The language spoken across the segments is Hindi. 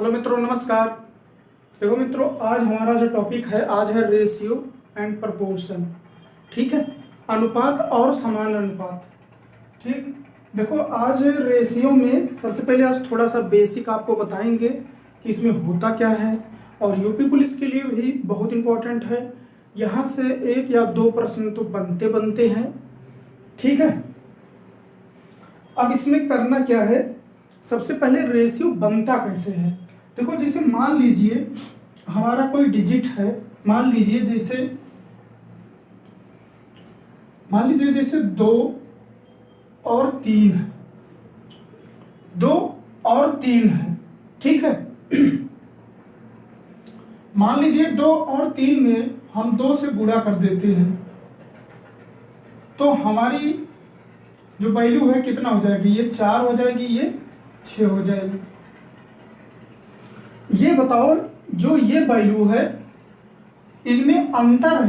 हेलो मित्रों, नमस्कार। देखो मित्रों, आज हमारा जो टॉपिक है आज है रेशियो एंड प्रपोर्शन। ठीक है, अनुपात और समान अनुपात। ठीक, देखो आज रेशियो में सबसे पहले आज थोड़ा सा बेसिक आपको बताएंगे कि इसमें होता क्या है, और यूपी पुलिस के लिए भी बहुत इम्पोर्टेंट है। यहाँ से एक या दो प्रश्न तो बनते हैं। ठीक है, अब इसमें करना क्या है, सबसे पहले रेशियो बनता कैसे है। देखो जैसे मान लीजिए हमारा कोई डिजिट है, मान लीजिए जैसे 2 और 3 है, 2 और 3 है। ठीक है, मान लीजिए 2 और 3 में हम 2 से गुणा कर देते हैं तो हमारी जो वैल्यू है कितना हो जाएगी, ये 4 हो जाएगी, ये 6 हो जाएगी। ये बताओ जो ये वैल्यू है इनमें अंतर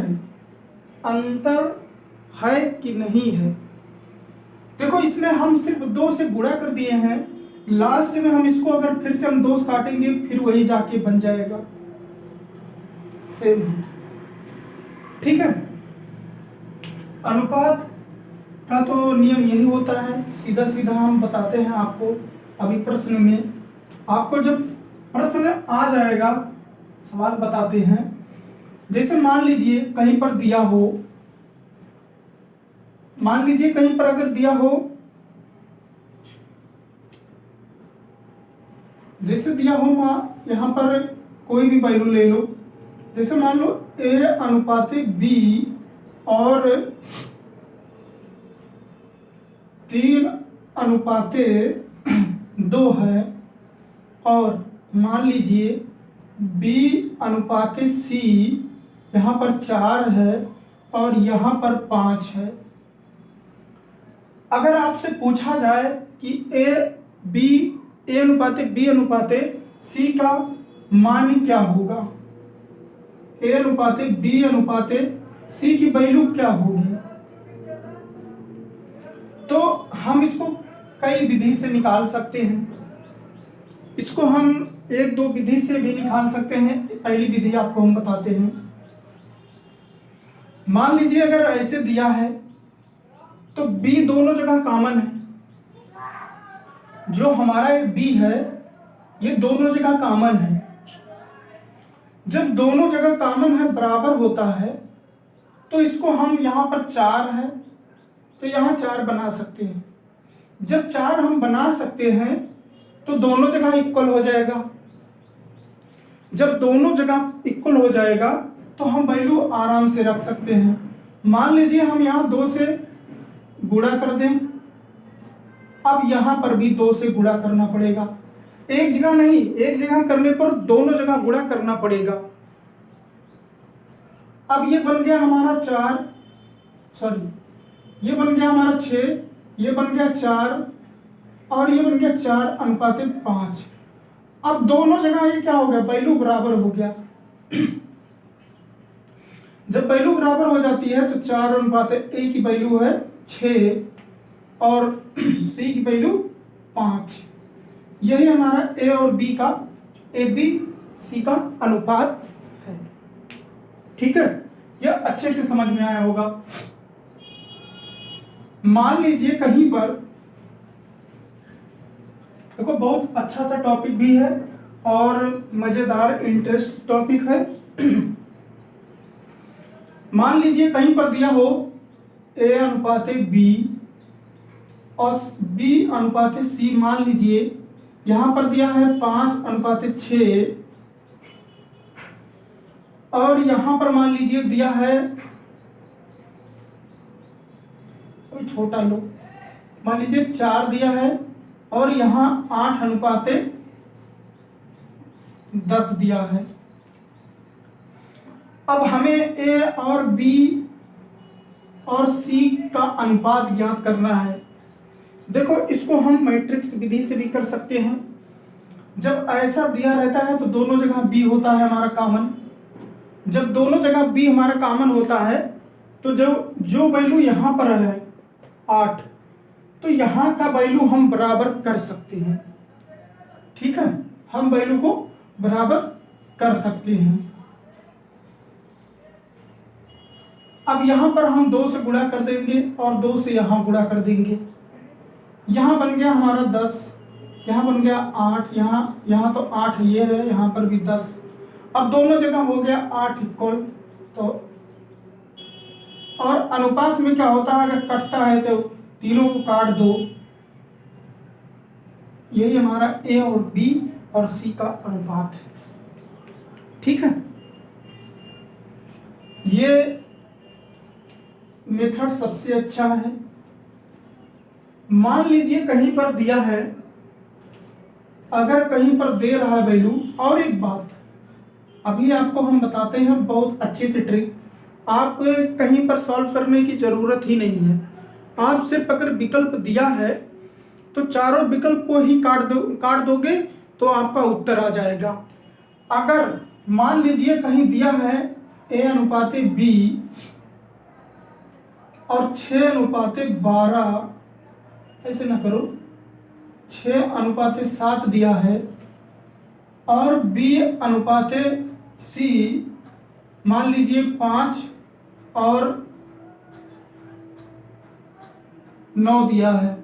है कि नहीं है। देखो इसमें हम सिर्फ 2 से गुणा कर दिए हैं, लास्ट में हम इसको अगर फिर से हम 2 से काटेंगे फिर वही जाके बन जाएगा सेम। ठीक है, अनुपात का तो नियम यही होता है, सीधा सीधा हम बताते हैं आपको। अभी प्रश्न में आपको जब प्रश्न आ जाएगा, सवाल बताते हैं। जैसे मान लीजिए कहीं पर दिया हो, मान लीजिए कहीं पर अगर दिया हो, जैसे दिया हो यहां पर कोई भी वैल्यू ले लो, जैसे मान लो A अनुपाते B और 3 अनुपाते 2 है, और मान लीजिए B अनुपाते C यहाँ पर 4 है और यहाँ पर 5 है। अगर आपसे पूछा जाए कि A अनुपाते B अनुपाते C का मान क्या होगा, A अनुपाते B अनुपाते C की वैल्यू क्या होगी, तो हम इसको कई विधि से निकाल सकते हैं। इसको हम 1-2 विधि से भी निकाल सकते हैं। पहली विधि आपको हम बताते हैं। मान लीजिए अगर ऐसे दिया है तो B दोनों जगह कॉमन है, जो हमारा B है ये दोनों जगह कॉमन है। जब दोनों जगह कॉमन है, बराबर होता है, तो इसको हम यहाँ पर 4 है तो यहाँ 4 बना सकते हैं। जब 4 हम बना सकते हैं तो दोनों जगह इक्वल हो जाएगा। जब दोनों जगह इक्वल हो जाएगा तो हम वैल्यू आराम से रख सकते हैं। मान लीजिए हम यहाँ 2 से गुणा कर दें, अब यहाँ पर भी 2 से गुणा करना पड़ेगा। एक जगह नहीं, एक जगह करने पर दोनों जगह गुणा करना पड़ेगा। अब ये बन गया हमारा 4, ये बन गया हमारा 6, ये बन गया 4 और ये बन गया 4 अनुपाते 5। अब दोनों जगह ये क्या हो गया, वैल्यू बराबर हो गया। जब वैल्यू बराबर हो जाती है तो 4 अनुपाते A की वैल्यू है 6 और C की वैल्यू 5। यही हमारा A और B का ABC का अनुपात है। ठीक है, यह अच्छे से समझ में आया होगा। मान लीजिए कहीं पर, देखो बहुत अच्छा सा टॉपिक भी है और मजेदार इंटरेस्ट टॉपिक है। मान लीजिए कहीं पर दिया हो A अनुपाते B और B अनुपाते C, मान लीजिए यहां पर दिया है 5 अनुपाते 6 और यहां पर मान लीजिए दिया है, कोई छोटा लो, मान लीजिए 4 दिया है और यहाँ 8 अनुपाते 10 दिया है। अब हमें A और B और C का अनुपात ज्ञात करना है। देखो इसको हम मैट्रिक्स विधि से भी कर सकते हैं। जब ऐसा दिया रहता है तो दोनों जगह B होता है हमारा कॉमन। जब दोनों जगह B हमारा कॉमन होता है तो जो वैल्यू यहाँ पर है 8, तो यहाँ का वैल्यू हम बराबर कर सकते हैं। ठीक है, हम वैल्यू को बराबर कर सकते हैं। अब यहां पर हम 2 से गुणा कर देंगे और 2 से यहां गुणा कर देंगे। यहां बन गया हमारा 10, यहां बन गया 8, यहां तो 8 ये है, यहां पर भी 10। अब दोनों जगह हो गया 8 इक्वल। तो और अनुपात में क्या होता है, अगर कटता है तो तीनों को काट दो। यही हमारा ए और बी और सी का अनुपात है। ठीक है, ये मेथड सबसे अच्छा है। मान लीजिए कहीं पर दिया है, अगर कहीं पर दे रहा है वैल्यू। और एक बात अभी आपको हम बताते हैं बहुत अच्छे से ट्रिक। आप कहीं पर सॉल्व करने की जरूरत ही नहीं है। आप सिर्फ अगर विकल्प दिया है तो चारों विकल्प को ही काट दोगे तो आपका उत्तर आ जाएगा। अगर मान लीजिए कहीं दिया है a अनुपाते b और 6 अनुपाते 12, ऐसे ना करो, 6 अनुपाते 7 दिया है और b अनुपाते c मान लीजिए 5 और 9 दिया है।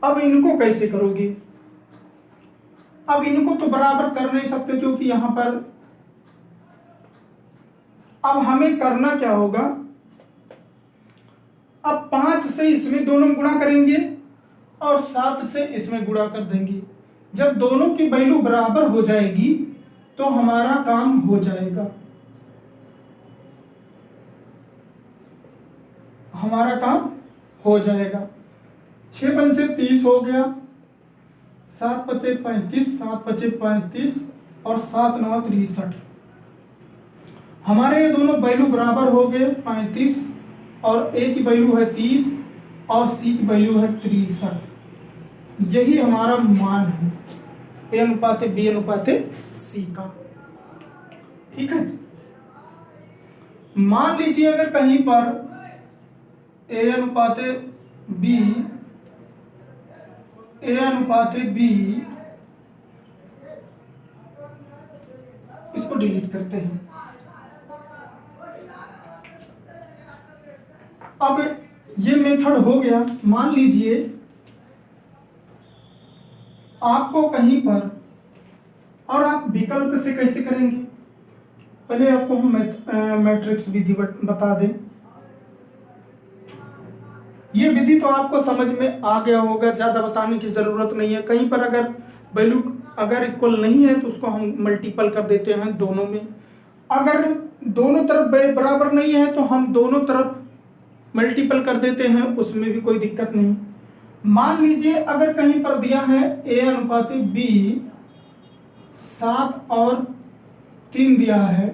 अब इनको कैसे करोगे? अब इनको तो बराबर कर नहीं सकते क्योंकि यहां पर अब हमें करना क्या होगा, अब 5 से इसमें दोनों गुणा करेंगे और 7 से इसमें गुणा कर देंगे। जब दोनों की वैल्यू बराबर हो जाएगी तो हमारा काम हो जाएगा, हमारा काम हो जाएगा। 6 पंचे 30 हो गया, 7 पचे 35, 7 पचे 35 और 7 9 63। हमारे ये दोनों वैल्यू बराबर हो गए 35 और ए की वैल्यू है 30 और सी की वैल्यू है 63। यही हमारा मान है ए अनुपाते बी अनुपाते सी का। ठीक है, मान लीजिए अगर कहीं पर ए अनुपाते बी इसको डिलीट करते हैं। अब ये मेथड हो गया। मान लीजिए आपको कहीं पर, और आप विकल्प से कैसे करेंगे, पहले आपको हम मैट्रिक्स विधि बता दें। ये विधि तो आपको समझ में आ गया होगा, ज्यादा बताने की जरूरत नहीं है। कहीं पर अगर वैल्यू अगर इक्वल नहीं है तो उसको हम मल्टीपल कर देते हैं दोनों में। अगर दोनों तरफ बराबर नहीं है तो हम दोनों तरफ मल्टीपल कर देते हैं, उसमें भी कोई दिक्कत नहीं। मान लीजिए अगर कहीं पर दिया है ए अनुपाते बी 7 और 3 दिया है।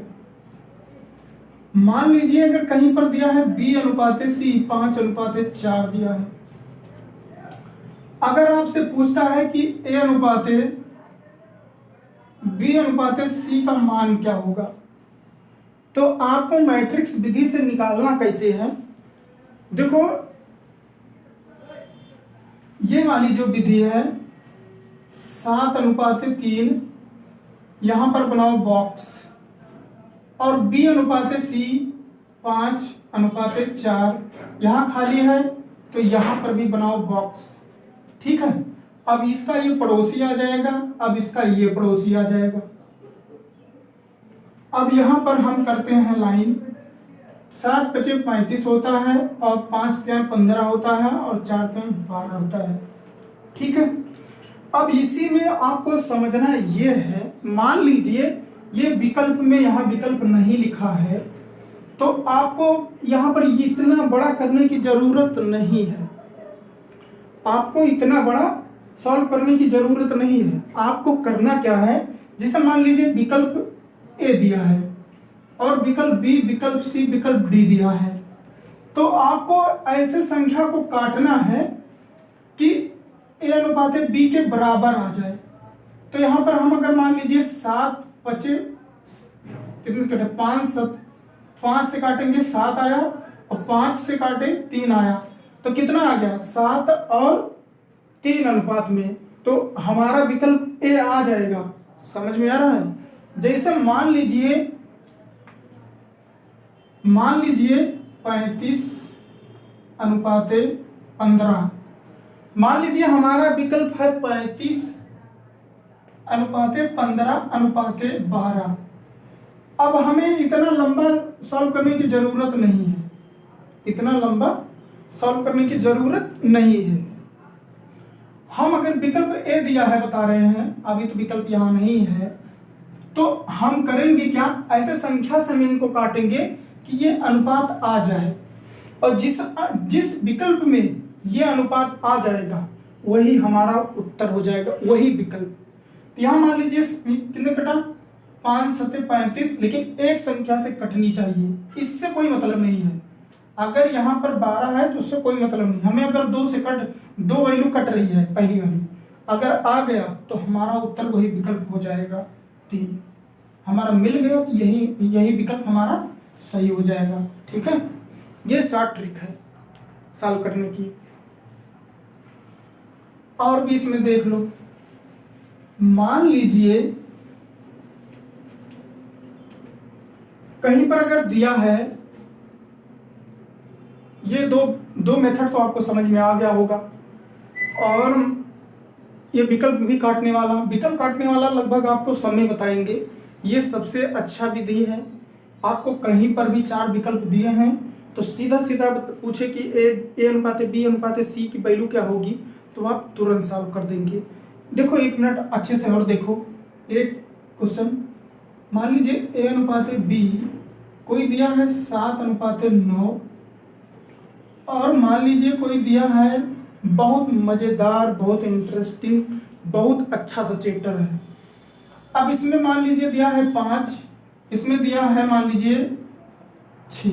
मान लीजिए अगर कहीं पर दिया है बी अनुपाते सी 5 अनुपाते 4 दिया है। अगर आपसे पूछता है कि ए अनुपाते बी अनुपाते सी का मान क्या होगा, तो आपको मैट्रिक्स विधि से निकालना कैसे है, देखो ये वाली जो विधि है 7 अनुपाते 3, यहां पर बनाओ बॉक्स, और बी अनुपाते सी 5 अनुपाते 4, यहां खाली है तो यहां पर भी बनाओ बॉक्स। ठीक है, अब इसका ये पड़ोसी आ जाएगा, अब इसका ये पड़ोसी आ जाएगा। अब यहां पर हम करते हैं लाइन। 7 पचे 35 होता है और 5 3 15 होता है और 4 3 12 होता है। ठीक है, अब इसी में आपको समझना ये है, मान लीजिए ये विकल्प में यहाँ विकल्प नहीं लिखा है तो आपको यहाँ पर इतना बड़ा करने की जरूरत नहीं है। आपको इतना बड़ा सॉल्व करने की जरूरत नहीं है। आपको करना क्या है, जैसे मान लीजिए विकल्प ए दिया है और विकल्प बी, विकल्प सी, विकल्प डी दिया है, तो आपको ऐसे संख्या को काटना है कि ए अनुपाते बी के बराबर आ जाए। तो यहां पर हम अगर मान लीजिए 7 पचे कितने से काटे 5 से काटेंगे 7 आया और 5 से काटे 3 आया, तो कितना आ गया 7 और 3 अनुपात में। तो हमारा विकल्प ए आ जाएगा। समझ में आ रहा है? जैसे मान लीजिए 35:15। मान लीजिए हमारा विकल्प है 35:15:12। अब हमें इतना लंबा सॉल्व करने की जरूरत नहीं है, इतना लंबा सॉल्व करने की जरूरत नहीं है। हम अगर विकल्प ए दिया है बता रहे हैं, अभी तो विकल्प यहां नहीं है, तो हम करेंगे क्या, ऐसे संख्या से हम इनको काटेंगे कि ये अनुपात आ जाए, और जिस विकल्प में ये अनुपात आ जाएगा वही हमारा उत्तर हो जाएगा, वही विकल्प। तो यहां मान लीजिए कितने कटा, 5 7 35, लेकिन एक संख्या से कटनी चाहिए, इससे कोई मतलब नहीं है। अगर यहाँ पर 12 है तो उससे कोई मतलब नहीं, हमें अगर 2 से दो वैल्यू कट रही है पहली वाली, अगर आ गया तो हमारा उत्तर वही विकल्प हो जाएगा। 3 हमारा मिल गया तो यही विकल्प हमारा सही हो जाएगा। ठीक है, ये शॉर्ट ट्रिक है सॉल्व करने की। और भी इसमें देख लो, मान लीजिए कहीं पर अगर दिया है, ये दो मेथड तो आपको समझ में आ गया होगा, और ये विकल्प भी काटने वाला, विकल्प काटने वाला लगभग आपको सब में बताएंगे। ये सबसे अच्छा विधि है। आपको कहीं पर भी 4 विकल्प दिए हैं तो सीधा सीधा पूछे कि ए अनुपात बी अनुपात सी की वैल्यू क्या होगी, तो आप तुरंत सॉल्व कर देंगे। देखो 1 मिनट अच्छे से और देखो एक क्वेश्चन। मान लीजिए ए अनुपात बी कोई दिया है 7:9, और मान लीजिए कोई दिया है बहुत मजेदार, बहुत इंटरेस्टिंग, बहुत अच्छा सा चैप्टर है। अब इसमें मान लीजिए दिया है 5, इसमें दिया है मान लीजिए 6।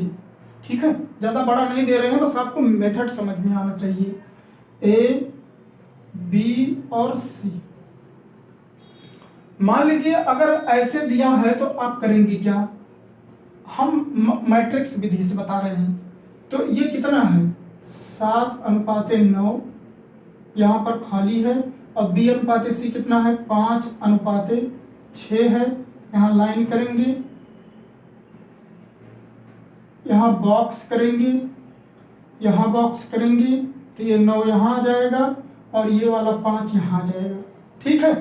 ठीक है, ज्यादा बड़ा नहीं दे रहे हैं, बस आपको मेथड समझ में आना चाहिए। ए बी और सी, मान लीजिए अगर ऐसे दिया है तो आप करेंगे क्या, हम मैट्रिक्स विधि से बता रहे हैं। तो ये कितना है 7:9, यहाँ पर खाली है, और बी अनुपात सी कितना है 5:6 है। यहाँ लाइन करेंगे, यहाँ बॉक्स करेंगे, यहाँ बॉक्स करेंगे, तो ये 9 यहाँ आ जाएगा और ये वाला 5 यहाँ आ जाएगा। ठीक है,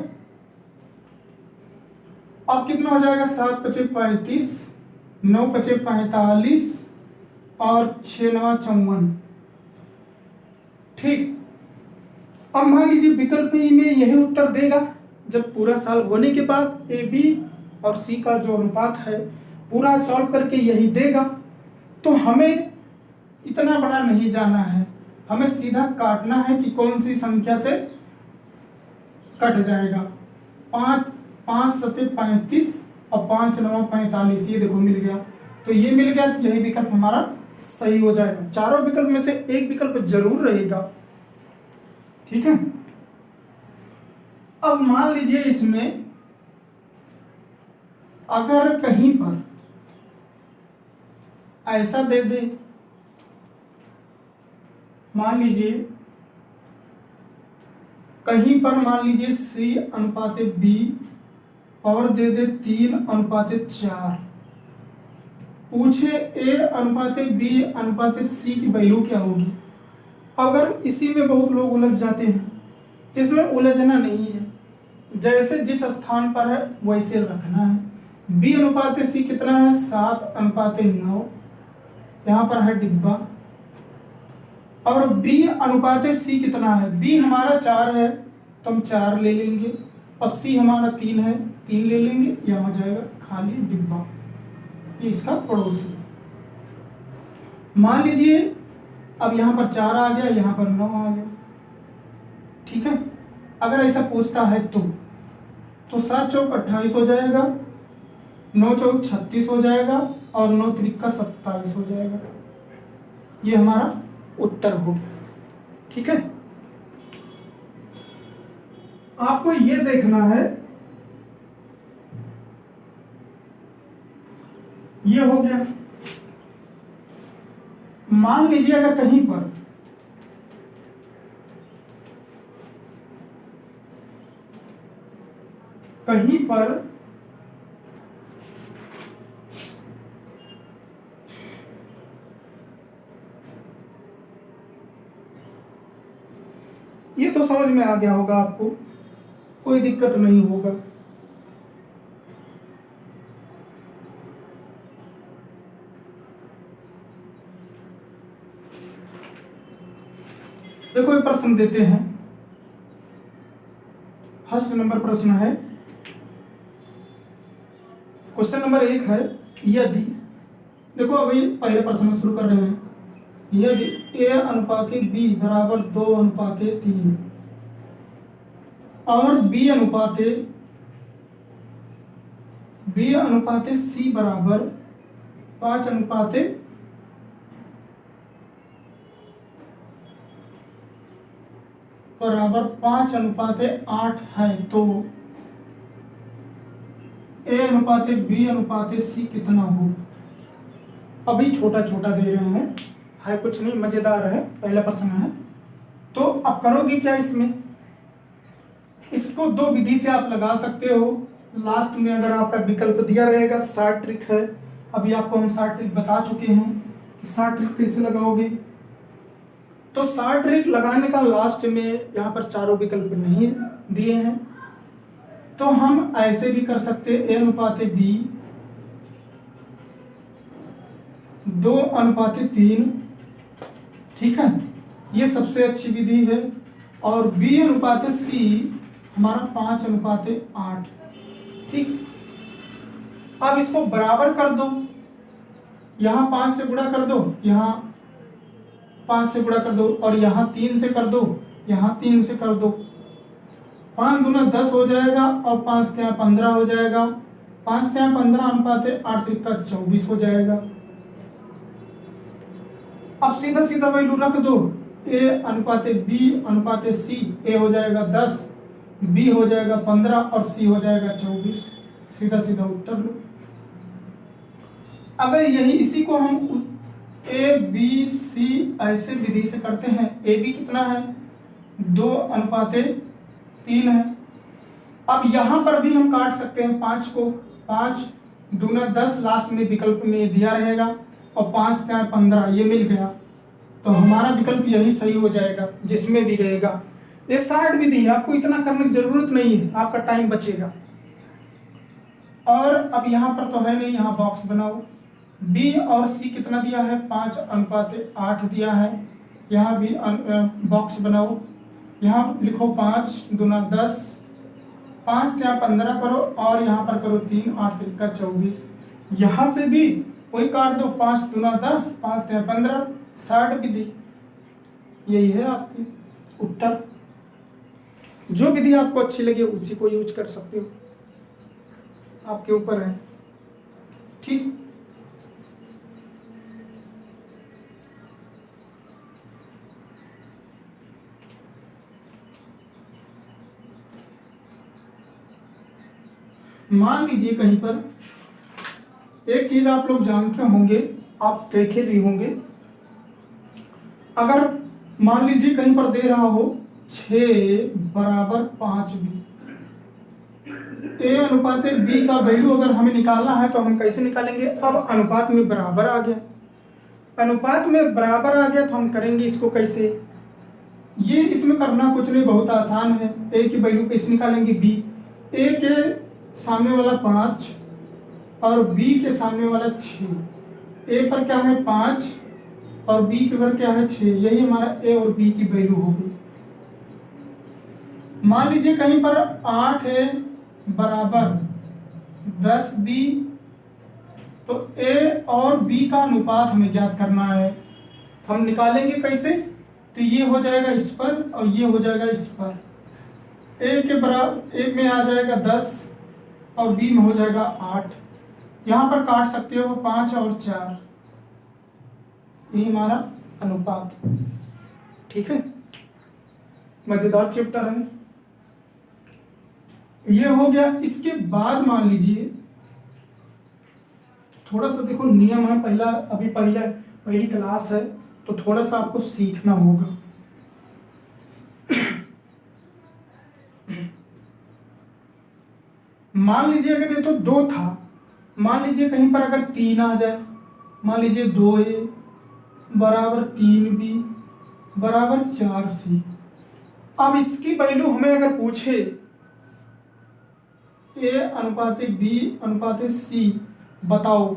अब कितना हो जाएगा 7 × 5 = 35, 9 × 5 = 45 और 6 × 9 = 54। ठीक, अब मान लीजिए विकल्प ई में यही उत्तर देगा। जब पूरा सॉल्व होने के बाद ए बी और सी का जो अनुपात है पूरा सॉल्व करके यही देगा, तो हमें इतना बड़ा नहीं जाना है, हमें सीधा काटना है कि कौन सी संख्या से कट जाएगा। 5 7 35 और 5 9 45, ये देखो मिल गया। तो ये मिल गया तो यही विकल्प हमारा सही हो जाएगा। चारों विकल्प में से एक विकल्प जरूर रहेगा। ठीक है, अब मान लीजिए इसमें अगर कहीं पर ऐसा दे दे, मान लीजिए कहीं पर मान लीजिए C अनुपात B और दे दे 3:4, पूछे A अनुपात B अनुपात C की वैल्यू क्या होगी। अगर इसी में बहुत लोग उलझ जाते हैं, इसमें उलझना नहीं है, जैसे जिस स्थान पर है वैसे रखना है। B अनुपात C कितना है 7:9, यहाँ पर है डिब्बा, और B अनुपात C कितना है, B हमारा 4 है तो हम 4 ले लेंगे, और C हमारा 3 है, 3 ले लेंगे, यहाँ हो जाएगा खाली डिब्बा, ये इसका पड़ोसी। मान लीजिए अब यहाँ पर 4 आ गया, यहाँ पर 9 आ गया। ठीक है, अगर ऐसा पूछता है तो 7 चौक 28 हो जाएगा, 9 चौक 36 हो जाएगा, और 9 त्रिक 27 हो जाएगा। ये हमारा उत्तर हो गया। ठीक है, आपको ये देखना है, ये हो गया। मान लीजिए अगर कहीं पर कहीं पर ये तो समझ में आ गया होगा आपको, कोई दिक्कत नहीं होगा। देखो एक प्रश्न देते हैं, फर्स्ट नंबर प्रश्न है, क्वेश्चन नंबर 1 है, यदि, देखो अभी पहले प्रश्न शुरू कर रहे हैं, यदि a अनुपाते b बराबर 2 अनुपाते 3 और b अनुपाते c बराबर 5 अनुपाते बराबर 5 अनुपाते 8 है, तो a अनुपाते b अनुपाते c कितना होगा। अभी छोटा छोटा दे रहे हैं, है कुछ नहीं, मजेदार है, पहला प्रश्न है। तो अब करोगे क्या इसमें, इसको दो विधि से आप लगा सकते हो। लास्ट में अगर आपका विकल्प दिया रहेगा, शॉर्ट ट्रिक है, अभी आपको हम शॉर्ट ट्रिक बता चुके हैं कि शॉर्ट ट्रिक कैसे लगाओगे। तो शॉर्ट ट्रिक लगाने का लास्ट में यहाँ पर चारों विकल्प नहीं दिए हैं, तो हम ऐसे भी कर सकते हैं, a अनुपाते b 2 अनुपाते 3, ठीक है, ये सबसे अच्छी विधि है। और b अनुपाते c हमारा 5 अनुपाते 8, ठीक। अब इसको बराबर कर दो, यहाँ 5 से गुणा कर दो, यहाँ 5 से गुणा कर दो, और यहाँ 3 से कर दो, यहाँ 3 से कर दो। 5 दूना 10 हो जाएगा, और 5 के यहाँ 15 हो जाएगा, 5 के यहाँ 15 अनुपाते 8 का 24 हो जाएगा। अब सीधा सीधा वैल्यू रख दो, a अनुपाते b अनुपाते c, a हो जाएगा 10, b हो जाएगा 15 और c हो जाएगा 24, सीधा सीधा उत्तर लो। अगर यही इसी को हम a b c ऐसे विधि से करते हैं, a b कितना है 2 अनुपाते 3 है। अब यहां पर भी हम काट सकते हैं 5 को, 5 दूना 10 लास्ट में विकल्प में दिया रहेगा, और 5 का 15, ये मिल गया, तो हमारा विकल्प यही सही हो जाएगा जिसमें भी रहेगा। ये शॉर्ट विधि है, आपको इतना करने की जरूरत नहीं है, आपका टाइम बचेगा। और अब यहाँ पर तो है नहीं, यहाँ बॉक्स बनाओ, b और c कितना दिया है 5 अनुपाते 8 दिया है, यहाँ भी बॉक्स बनाओ, यहाँ लिखो 5 दूना 10, 5 क्या 15 करो, और यहाँ पर करो 3, 8 का 24, यहाँ से भी वही काट दो, 5 दूना 10, 5 क्या 15, 60 विधि, यही है आपकी उत्तर। जो विधि आपको अच्छी लगे उसी को यूज कर सकते हो, आपके ऊपर है, ठीक। मान लीजिए कहीं पर एक चीज आप लोग जानते होंगे, आप देखे भी होंगे, अगर मान लीजिए कहीं पर दे रहा हो 6 बराबर 5 b, a अनुपात b का वैल्यू अगर हमें निकालना है तो हम कैसे निकालेंगे। अब अनुपात में बराबर आ गया, अनुपात में बराबर आ गया तो हम करेंगे इसको कैसे, ये इसमें करना कुछ नहीं, बहुत आसान है। a की वैल्यू कैसे निकालेंगे, b, a के सामने वाला 5 और b के सामने वाला 6, a पर क्या है 5 और b के पर क्या है 6, यही हमारा a और b की वैल्यू होगी। मान लीजिए कहीं पर 8 है बराबर 10b, तो a और b का अनुपात हमें ज्ञात करना है, तो हम निकालेंगे कैसे, तो ये हो जाएगा इस पर और ये हो जाएगा इस पर, a के बराबर a में आ जाएगा 10 और b में हो जाएगा 8, यहाँ पर काट सकते हो 5 और 4, ये हमारा अनुपात, ठीक है। मजेदार चैप्टर है, ये हो गया। इसके बाद मान लीजिए थोड़ा सा देखो नियम है, पहला अभी पहली क्लास है तो थोड़ा सा आपको सीखना होगा। मान लीजिए अगर ये तो 2 था, मान लीजिए कहीं पर अगर 3 आ जाए, मान लीजिए 2a बराबर 3b बराबर 4c। अब इसकी वैल्यू हमें अगर पूछे a अनुपाते b अनुपाते c बताओ,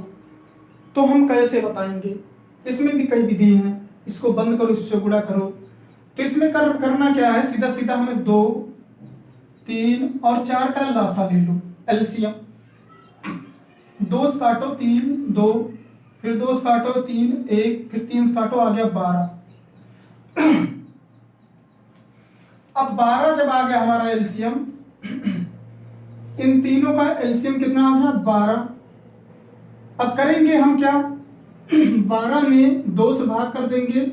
तो हम कैसे बताएंगे? इसमें भी कई विधि हैं, इसको बंद करो, इससे गुणा करो। तो इसमें करना क्या है, सीधा सीधा हमें 2, 3 और 4 का लासा ले लो, एलसीएम। 2 से काटो 3 2, फिर 2 से काटो 3 1, फिर 3 से काटो आ गया 12। अब 12 जब आ गया हमारा एलसीएम, इन तीनों का एलसीएम कितना आ गया 12। अब करेंगे हम क्या, 12 में 2 से भाग कर देंगे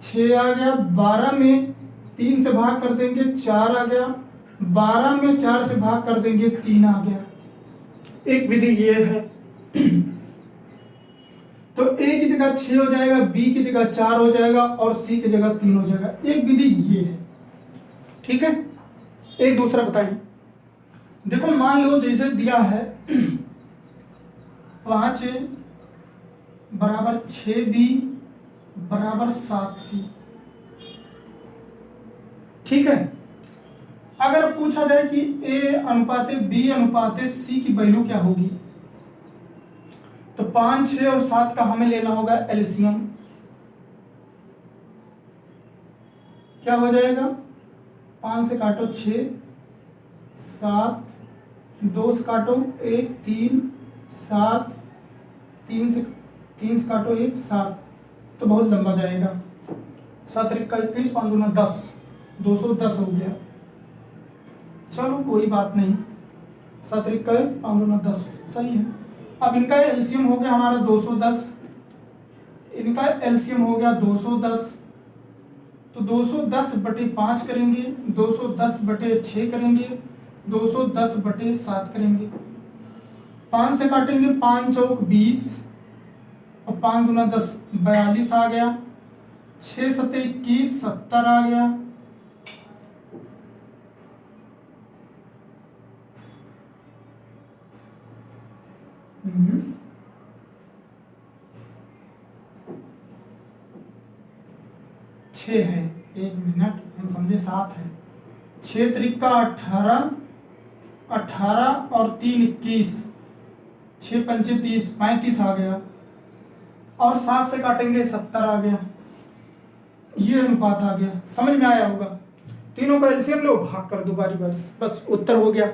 6 आ गया, 12 में 3 से भाग कर देंगे 4 आ गया, 12 में 4 से भाग कर देंगे 3 आ गया। एक विधि ये है। तो a की जगह 6 हो जाएगा, b की जगह 4 हो जाएगा और c की जगह 3 हो जाएगा। एक विधि ये है, ठीक है। एक दूसरा बताइए, देखो मान लो जैसे दिया है 5a बराबर 6b बराबर 7c, ठीक है। अगर पूछा जाए कि a अनुपाते b अनुपाते c की वैल्यू क्या होगी, तो 5 6 और 7 का हमें लेना होगा एलसीएम। क्या हो जाएगा, 5 से काटो 6 7, 2 से काटो 1 3 7, 3 से काटो 1 7, तो बहुत लंबा जाएगा। 7 का 21, 5 दूना 10, 210 हो गया। चलो कोई बात नहीं, 7 का 5 दूना 10 सही है। अब इनका एलसीएम हो गया हमारा 210, इनका एलसीएम हो गया 210, तो 210 बटे 5 करेंगे, 210 बटे 6 करेंगे, 210 बटे 7 करेंगे। 5 से काटेंगे 5 चौक 20 और 5 दूना 10 42 आ गया, 6 सत्ते 21 70 आ गया। छः है, 1 मिनट, हम समझे 7 है। 6 त्रिका 18, 18 और 3 21, 6 पंचे 30 35 आ गया, और 7 से काटेंगे 70 आ गया। ये अनुपात आ गया, समझ में आया होगा। तीनों का एलसीएम लो, भाग कर दो बारी बारी, बस उत्तर हो गया।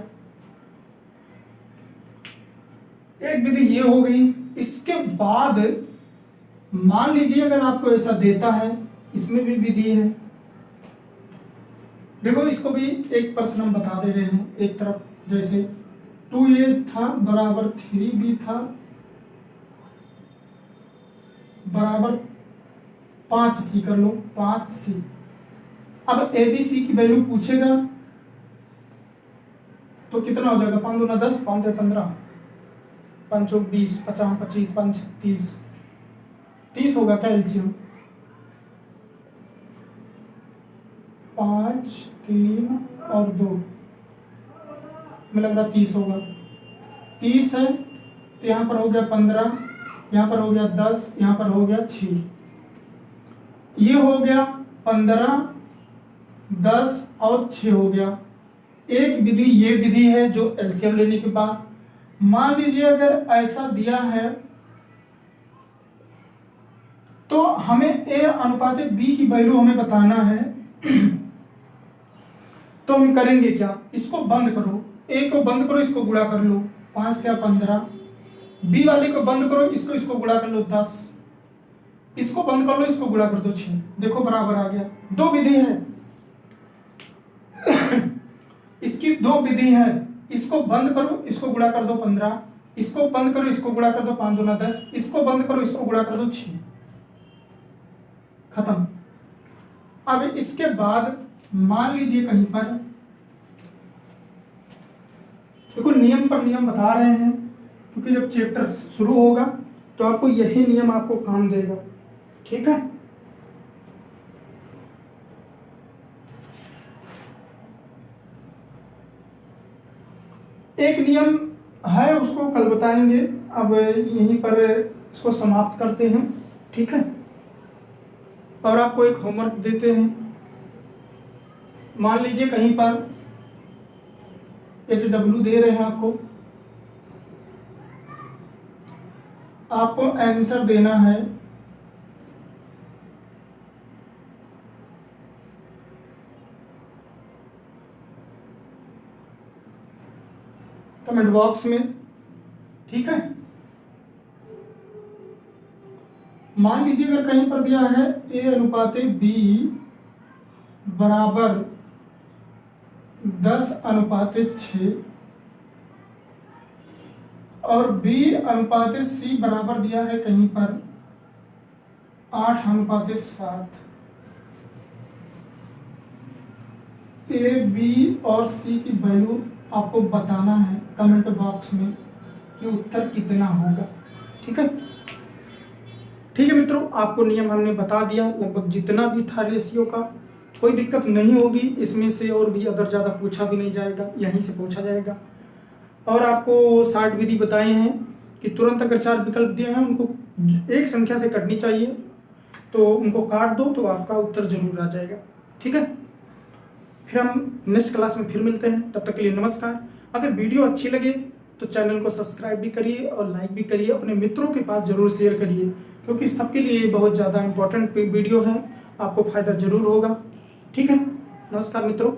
एक विधि ये हो गई। इसके बाद मान लीजिए अगर आपको ऐसा देता है, इसमें भी विधि है। देखो इसको भी एक प्रश्न हम बता दे रहे हैं एक तरफ, जैसे 2a था बराबर 3b था बराबर 5c कर लो, 5c। अब abc की वैल्यू पूछेगा तो कितना हो जाएगा, 5 दूना 10, 5 15, 5 चौक 20, 50 25 5 30, 30 होगा क्या एलसीएम, 5 3 और 2 में लग रहा 30 होगा। 30 है तो यहाँ पर हो गया 15, यहाँ पर हो गया 10, यहाँ पर हो गया 6, ये हो गया 15 10 और 6 हो गया। एक विधि ये विधि है जो एलसीएम लेने के बाद, मान लीजिए अगर ऐसा दिया है तो हमें a अनुपात b की वैल्यू हमें बताना है। तो हम करेंगे क्या, इसको बंद करो, a को बंद करो, इसको गुणा कर लो, 5 क्या 15, b वाले को बंद करो, इसको गुणा कर लो 10, इसको बंद कर लो, इसको गुणा कर दो 6, देखो बराबर आ गया। दो विधि है। इसकी दो विधि है, इसको बंद करो, इसको गुणा कर दो 15, इसको बंद करो, इसको गुणा कर दो 5 दूना 10, इसको बंद करो, इसको गुणा कर दो 6, खत्म। अब इसके बाद मान लीजिए कहीं पर, देखो नियम पर नियम बता रहे हैं, क्योंकि जब चैप्टर शुरू होगा तो आपको यही नियम आपको काम देगा, ठीक है। एक नियम है, उसको कल बताएंगे। अब यहीं पर इसको समाप्त करते हैं, ठीक है। और आपको एक होमवर्क देते हैं। मान लीजिए कहीं पर SW दे रहे हैं आपको आंसर देना है। कमेंट बॉक्स में, ठीक है। मान लीजिए अगर कहीं पर दिया है A/B बराबर 10/6 और B/C बराबर दिया है कहीं पर 8/7। A, B और C की वैल्यू आपको बताना है कमेंट बॉक्स में कि उत्तर कितना होगा, ठीक है। ठीक है मित्रों, आपको नियम हमने बता दिया, लगभग जितना भी था रेशियो का। कोई दिक्कत नहीं होगी इसमें से, और भी अगर ज़्यादा पूछा भी नहीं जाएगा, यहीं से पूछा जाएगा। और आपको 60 विधि बताए हैं कि तुरंत अगर 4 विकल्प दिए हैं उनको एक संख्या से कटनी चाहिए, तो उनको काट दो तो आपका उत्तर जरूर आ जाएगा, ठीक है। फिर हम नेक्स्ट क्लास में फिर मिलते हैं, तब तक के लिए नमस्कार। अगर वीडियो अच्छी लगे तो चैनल को सब्सक्राइब भी करिए और लाइक भी करिए, अपने मित्रों के पास जरूर शेयर करिए, क्योंकि सबके लिए बहुत ज़्यादा इम्पोर्टेंट वीडियो है, आपको फ़ायदा जरूर होगा, ठीक है। नमस्कार मित्रों।